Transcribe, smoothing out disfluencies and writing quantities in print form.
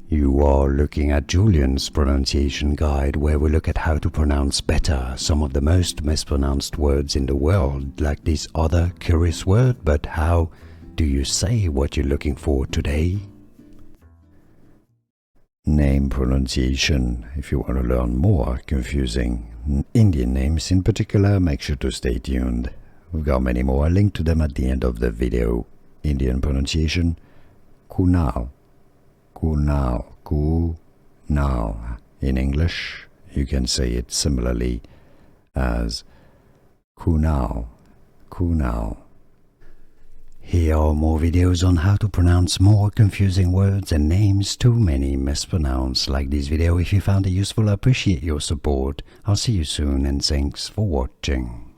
You are looking at Julian's pronunciation guide, where we look at how to pronounce better some of the most mispronounced words in the world, like this other curious word. But how do you say what you're looking for today? Name pronunciation. If you want to learn more confusing Indian names in particular, make sure to stay tuned. We've got many more. I'll link to them at the end of the video. Indian pronunciation: Kunal. Kunal. Kunal. In English, you can say it similarly as Kunal. Kunal. Here are more videos on how to pronounce more confusing words and names too many mispronounced. Like this video if you found it useful. I appreciate your support. I'll see you soon and thanks for watching.